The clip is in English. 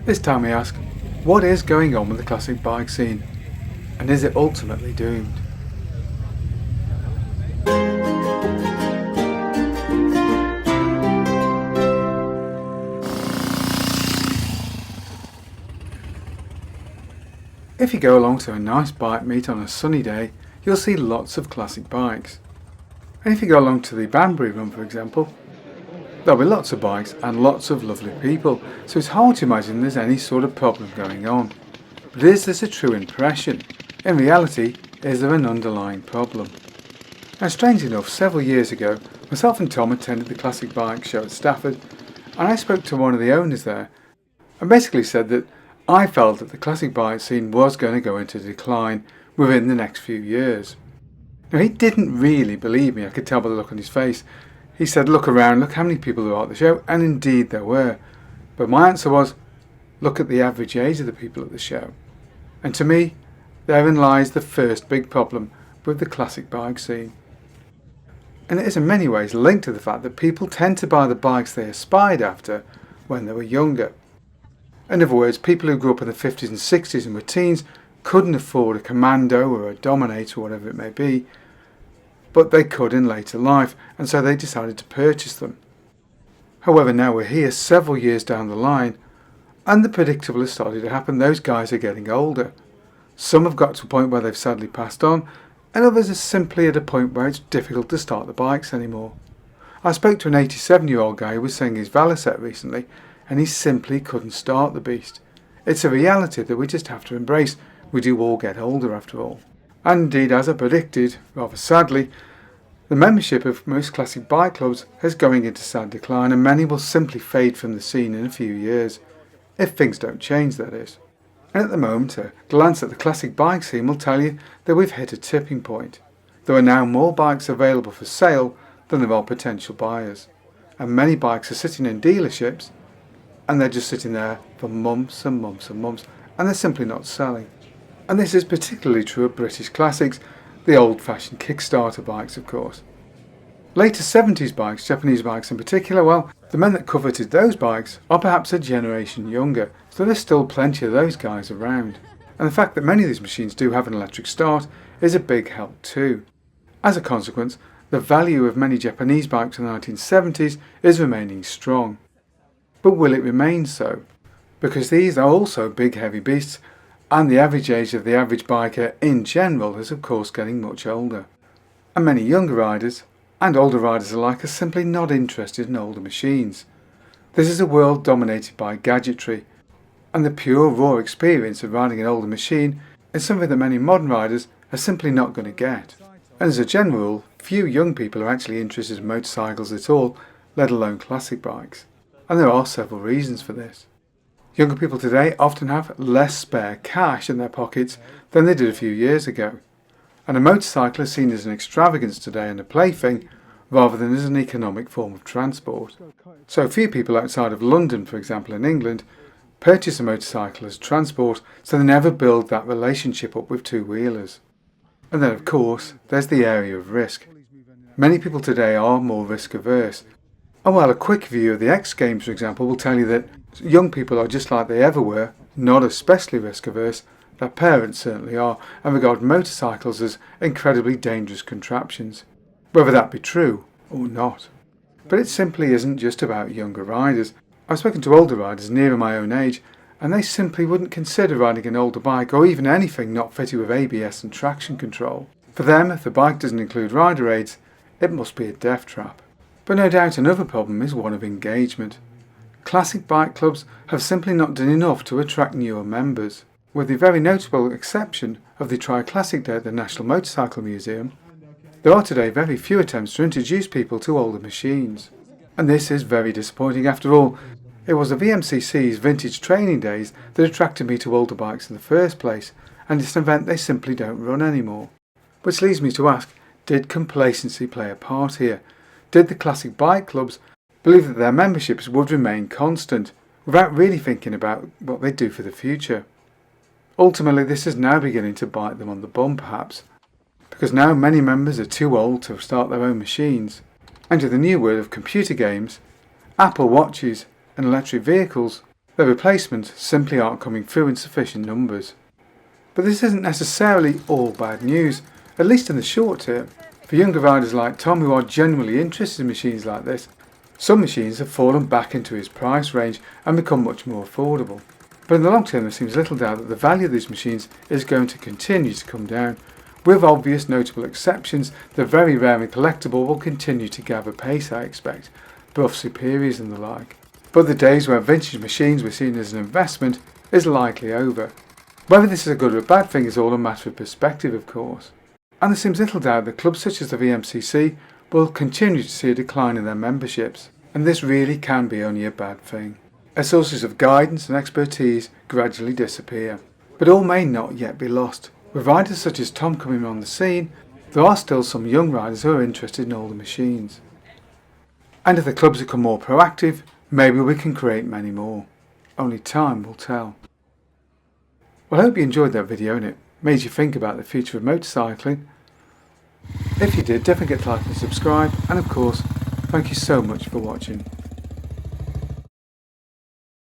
This time we ask, what is going on with the classic bike scene? And is it ultimately doomed? If you go along to a nice bike meet on a sunny day, you'll see lots of classic bikes. And if you go along to the Banbury Run, for example, there'll be lots of bikes and lots of lovely people, so it's hard to imagine there's any sort of problem going on. But is this a true impression? In reality, is there an underlying problem? Now, strangely enough, several years ago, myself and Tom attended the Classic Bike Show at Stafford, and I spoke to one of the owners there, and basically said that I felt that the classic bike scene was going to go into decline within the next few years. Now, he didn't really believe me, I could tell by the look on his face. He said, look around, look how many people there are at the show, and indeed there were. But my answer was, look at the average age of the people at the show. And to me, therein lies the first big problem with the classic bike scene. And it is in many ways linked to the fact that people tend to buy the bikes they aspired after when they were younger. In other words, people who grew up in the 50s and 60s and were teens couldn't afford a Commando or a Dominator or whatever it may be, but they could in later life, and so they decided to purchase them. However, now we're here several years down the line, and the predictable has started to happen. Those guys are getting older. Some have got to a point where they've sadly passed on, and others are simply at a point where it's difficult to start the bikes anymore. I spoke to an 87-year-old guy who was selling his Veloset recently, and he simply couldn't start the beast. It's a reality that we just have to embrace. We do all get older after all. And indeed, as I predicted, rather sadly, the membership of most classic bike clubs is going into sad decline, and many will simply fade from the scene in a few years. If things don't change, that is. And at the moment, a glance at the classic bike scene will tell you that we've hit a tipping point. There are now more bikes available for sale than there are potential buyers. And many bikes are sitting in dealerships, and they're just sitting there for months and months and months, and they're simply not selling. And this is particularly true of British classics, the old-fashioned Kickstarter bikes, of course. Later 70s bikes, Japanese bikes in particular, well, the men that coveted those bikes are perhaps a generation younger, so there's still plenty of those guys around. And the fact that many of these machines do have an electric start is a big help too. As a consequence, the value of many Japanese bikes in the 1970s is remaining strong. But will it remain so? Because these are also big heavy beasts, and the average age of the average biker in general is of course getting much older. And many younger riders, and older riders alike, are simply not interested in older machines. This is a world dominated by gadgetry, and the pure raw experience of riding an older machine is something that many modern riders are simply not going to get. And as a general rule, few young people are actually interested in motorcycles at all, let alone classic bikes. And there are several reasons for this. Younger people today often have less spare cash in their pockets than they did a few years ago. And a motorcycle is seen as an extravagance today and a plaything, rather than as an economic form of transport. So few people outside of London, for example in England, purchase a motorcycle as transport, so they never build that relationship up with two-wheelers. And then of course, there's the area of risk. Many people today are more risk averse. And while a quick view of the X Games, for example, will tell you that young people are just like they ever were, not especially risk averse, their parents certainly are, and regard motorcycles as incredibly dangerous contraptions, whether that be true or not. But it simply isn't just about younger riders. I've spoken to older riders nearer my own age, and they simply wouldn't consider riding an older bike or even anything not fitted with ABS and traction control. For them, if the bike doesn't include rider aids, it must be a death trap. But no doubt another problem is one of engagement. Classic bike clubs have simply not done enough to attract newer members. With the very notable exception of the Tri-Classic Day at the National Motorcycle Museum, there are today very few attempts to introduce people to older machines. And this is very disappointing. After all, it was the VMCC's Vintage Training Days that attracted me to older bikes in the first place, and it's an event they simply don't run anymore. Which leads me to ask, did complacency play a part here? Did the classic bike clubs believe that their memberships would remain constant, without really thinking about what they'd do for the future? Ultimately, this is now beginning to bite them on the bum perhaps, because now many members are too old to start their own machines, and with the new world of computer games, Apple Watches and electric vehicles, The replacements simply aren't coming through in sufficient numbers. But this isn't necessarily all bad news, at least in the short term. For younger riders like Tom who are genuinely interested in machines like this, some machines have fallen back into his price range and become much more affordable. But in the long term there seems little doubt that the value of these machines is going to continue to come down. With obvious notable exceptions, the very rare and collectible will continue to gather pace, I expect, Buff Superiors and the like. But the days where vintage machines were seen as an investment is likely over. Whether this is a good or a bad thing is all a matter of perspective, of course. And there seems little doubt that clubs such as the VMCC will continue to see a decline in their memberships, and this really can be only a bad thing, as sources of guidance and expertise gradually disappear. But all may not yet be lost. With riders such as Tom coming on the scene, there are still some young riders who are interested in older machines. And if the clubs become more proactive, maybe we can create many more. Only time will tell. Well, I hope you enjoyed that video and it made you think about the future of motorcycling. If you did, don't forget to like and subscribe, and of course, thank you so much for watching.